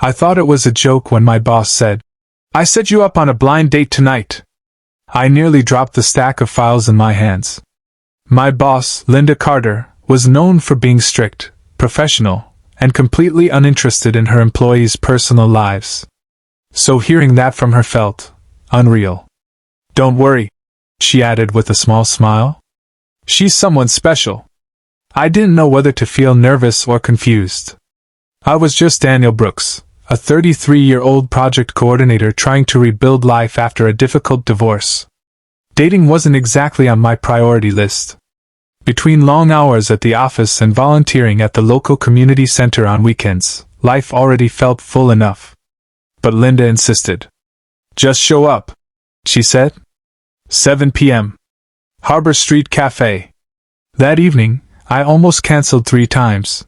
I thought it was a joke when my boss said, "I set you up on a blind date tonight." I nearly dropped the stack of files in my hands. My boss, Linda Carter, was known for being strict, professional, and completely uninterested in her employees' personal lives. So hearing that from her felt unreal. "Don't worry," she added with a small smile. "She's someone special." I didn't know whether to feel nervous or confused. I was just Daniel Brooks, a 33-year-old project coordinator trying to rebuild life after a difficult divorce. Dating wasn't exactly on my priority list. Between long hours at the office and volunteering at the local community center on weekends, life already felt full enough. But Linda insisted. "Just show up," she said. 7 p.m. Harbor Street Cafe. That evening, I almost canceled 3 times.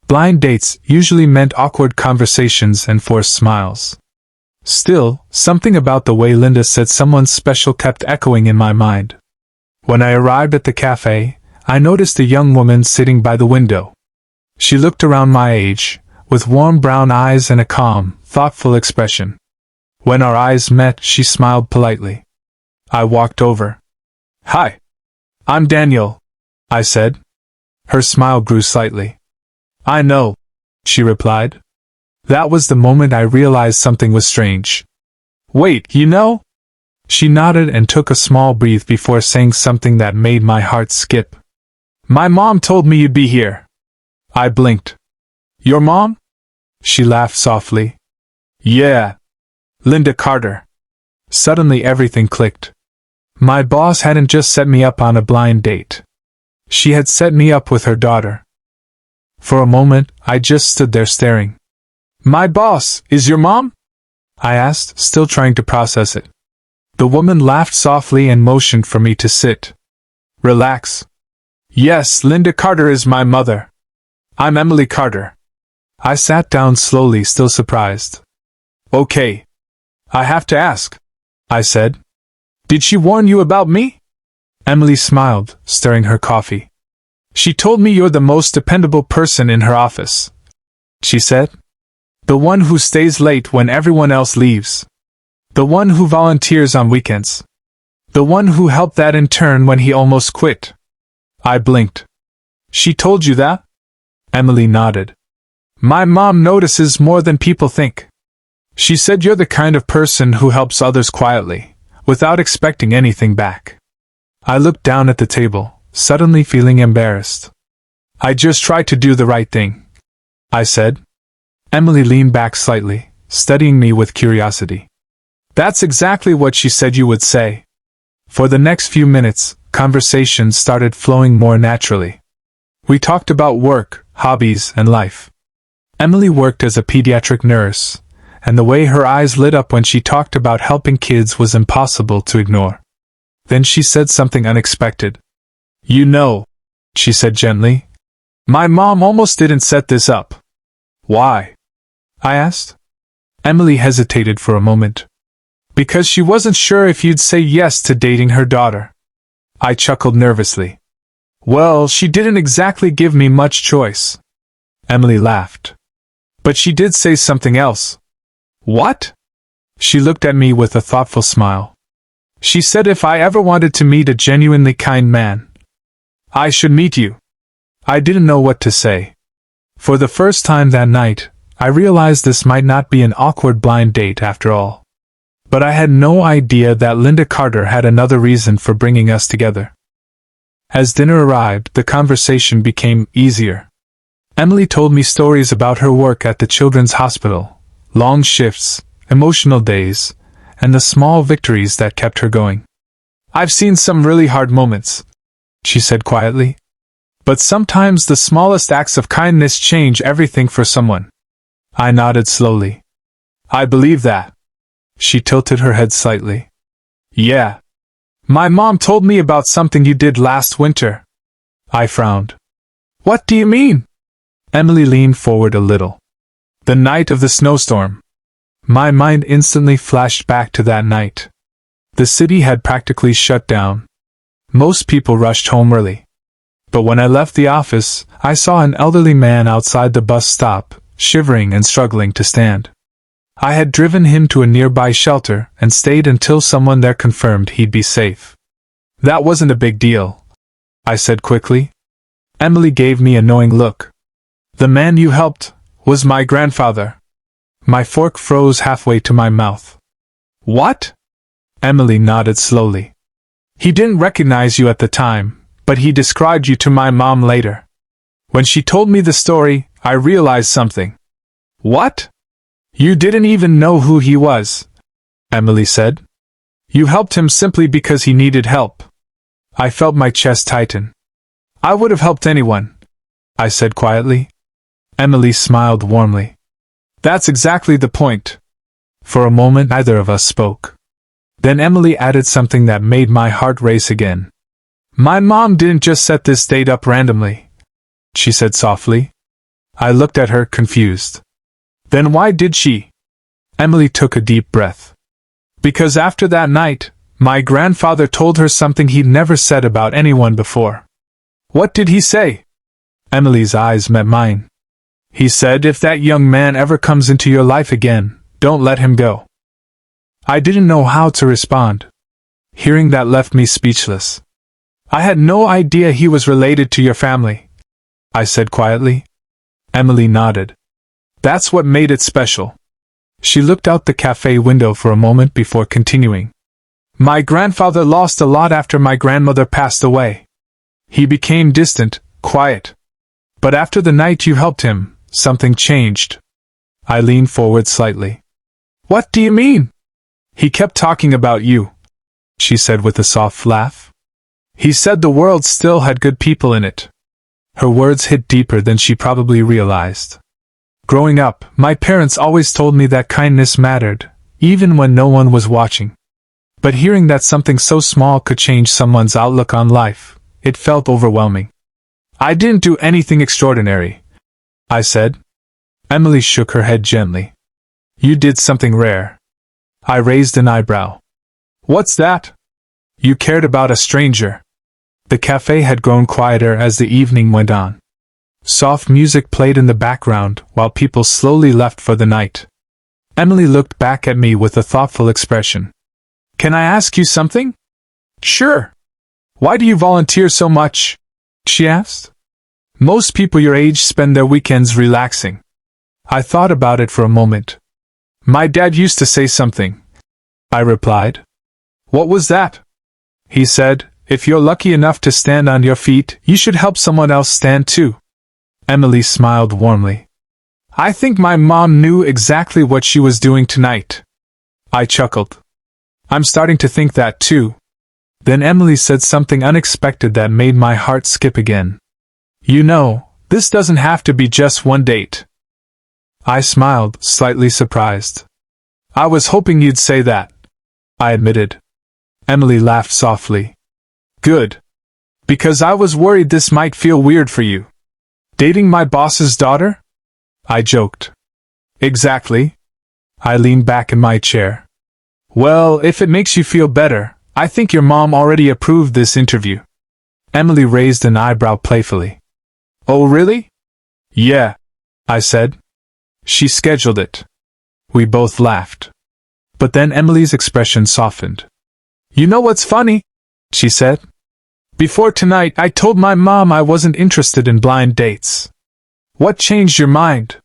Blind dates usually meant awkward conversations and forced smiles. Still, something about the way Linda said someone special kept echoing in my mind. When I arrived at the cafe, I noticed a young woman sitting by the window. She looked around my age, with warm brown eyes and a calm, thoughtful expression. When our eyes met, she smiled politely. I walked over. "Hi. I'm Daniel," I said. Her smile grew slightly. "I know," she replied. That was the moment I realized something was strange. "Wait, you know?" She nodded and took a small breath before saying something that made my heart skip. "My mom told me you'd be here." I blinked. "Your mom?" She laughed softly. "Yeah. Linda Carter." Suddenly everything clicked. My boss hadn't just set me up on a blind date. She had set me up with her daughter. For a moment, I just stood there staring. "My boss, is your mom?" I asked, still trying to process it. The woman laughed softly and motioned for me to sit. "Relax. Yes, Linda Carter is my mother. I'm Emily Carter." I sat down slowly, still surprised. "Okay. I have to ask," I said. "Did she warn you about me?" Emily smiled, stirring her coffee. "She told me you're the most dependable person in her office," she said. "The one who stays late when everyone else leaves. The one who volunteers on weekends. The one who helped that intern when he almost quit." I blinked. "She told you that?" Emily nodded. "My mom notices more than people think. She said you're the kind of person who helps others quietly, without expecting anything back." I looked down at the table, suddenly feeling embarrassed. "I just try to do the right thing," I said. Emily leaned back slightly, studying me with curiosity. "That's exactly what she said you would say." For the next few minutes, conversation started flowing more naturally. We talked about work, hobbies, and life. Emily worked as a pediatric nurse, and the way her eyes lit up when she talked about helping kids was impossible to ignore. Then she said something unexpected. "You know," she said gently, "my mom almost didn't set this up." "Why?" I asked. Emily hesitated for a moment. "Because she wasn't sure if you'd say yes to dating her daughter." I chuckled nervously. "Well, she didn't exactly give me much choice." Emily laughed. "But she did say something else." "What?" She looked at me with a thoughtful smile. "She said if I ever wanted to meet a genuinely kind man, I should meet you." I didn't know what to say. For the first time that night, I realized this might not be an awkward blind date after all. But I had no idea that Linda Carter had another reason for bringing us together. As dinner arrived, the conversation became easier. Emily told me stories about her work at the children's hospital, long shifts, emotional days, and the small victories that kept her going. "I've seen some really hard moments," she said quietly. "But sometimes the smallest acts of kindness change everything for someone." I nodded slowly. "I believe that." She tilted her head slightly. "Yeah. My mom told me about something you did last winter." I frowned. "What do you mean?" Emily leaned forward a little. "The night of the snowstorm." My mind instantly flashed back to that night. The city had practically shut down. Most people rushed home early. But when I left the office, I saw an elderly man outside the bus stop, shivering and struggling to stand. I had driven him to a nearby shelter and stayed until someone there confirmed he'd be safe. That wasn't a big deal, I said quickly. Emily gave me a knowing look. The man you helped was my grandfather. My fork froze halfway to my mouth. What? Emily nodded slowly. He didn't recognize you at the time, but he described you to my mom later. When she told me the story, I realized something. What? You didn't even know who he was, Emily said. You helped him simply because he needed help. I felt my chest tighten. I would have helped anyone, I said quietly. Emily smiled warmly. That's exactly the point. For a moment neither of us spoke. Then Emily added something that made my heart race again. My mom didn't just set this date up randomly, she said softly. I looked at her, confused. Then why did she? Emily took a deep breath. Because after that night, my grandfather told her something he'd never said about anyone before. What did he say? Emily's eyes met mine. He said if that young man ever comes into your life again, don't let him go. I didn't know how to respond. Hearing that left me speechless. I had no idea he was related to your family, I said quietly. Emily nodded. That's what made it special. She looked out the cafe window for a moment before continuing. My grandfather lost a lot after my grandmother passed away. He became distant, quiet. But after the night you helped him, something changed. I leaned forward slightly. What do you mean? He kept talking about you, she said with a soft laugh. He said the world still had good people in it. Her words hit deeper than she probably realized. Growing up, my parents always told me that kindness mattered, even when no one was watching. But hearing that something so small could change someone's outlook on life, it felt overwhelming. I didn't do anything extraordinary, I said. Emily shook her head gently. You did something rare. I raised an eyebrow. What's that? You cared about a stranger. The cafe had grown quieter as the evening went on. Soft music played in the background while people slowly left for the night. Emily looked back at me with a thoughtful expression. Can I ask you something? Sure. Why do you volunteer so much? She asked. Most people your age spend their weekends relaxing. I thought about it for a moment. My dad used to say something, I replied. What was that? He said, if you're lucky enough to stand on your feet, you should help someone else stand too. Emily smiled warmly. I think my mom knew exactly what she was doing tonight. I chuckled. I'm starting to think that too. Then Emily said something unexpected that made my heart skip again. You know, this doesn't have to be just one date. I smiled, slightly surprised. I was hoping you'd say that, I admitted. Emily laughed softly. Good. Because I was worried this might feel weird for you. Dating my boss's daughter? I joked. Exactly. I leaned back in my chair. Well, if it makes you feel better, I think your mom already approved this interview. Emily raised an eyebrow playfully. Oh, really? Yeah, I said. She scheduled it. We both laughed. But then Emily's expression softened. You know what's funny? She said. Before tonight, I told my mom I wasn't interested in blind dates. What changed your mind?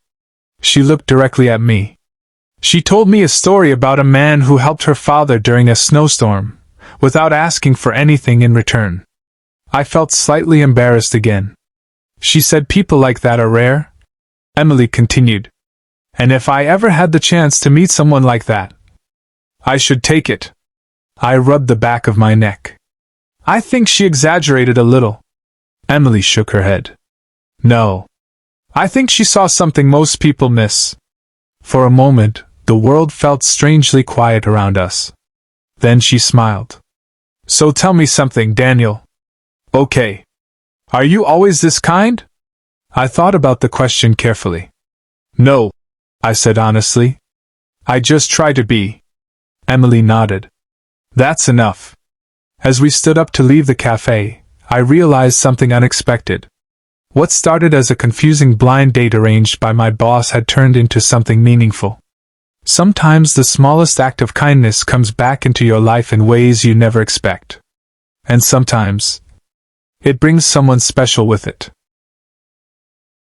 She looked directly at me. She told me a story about a man who helped her father during a snowstorm, without asking for anything in return. I felt slightly embarrassed again. She said people like that are rare. Emily continued. And if I ever had the chance to meet someone like that, I should take it. I rubbed the back of my neck. I think she exaggerated a little. Emily shook her head. No. I think she saw something most people miss. For a moment, the world felt strangely quiet around us. Then she smiled. So tell me something, Daniel. Okay. Are you always this kind? I thought about the question carefully. No, I said honestly. I just try to be. Emily nodded. That's enough. As we stood up to leave the cafe, I realized something unexpected. What started as a confusing blind date arranged by my boss had turned into something meaningful. Sometimes the smallest act of kindness comes back into your life in ways you never expect. And sometimes it brings someone special with it.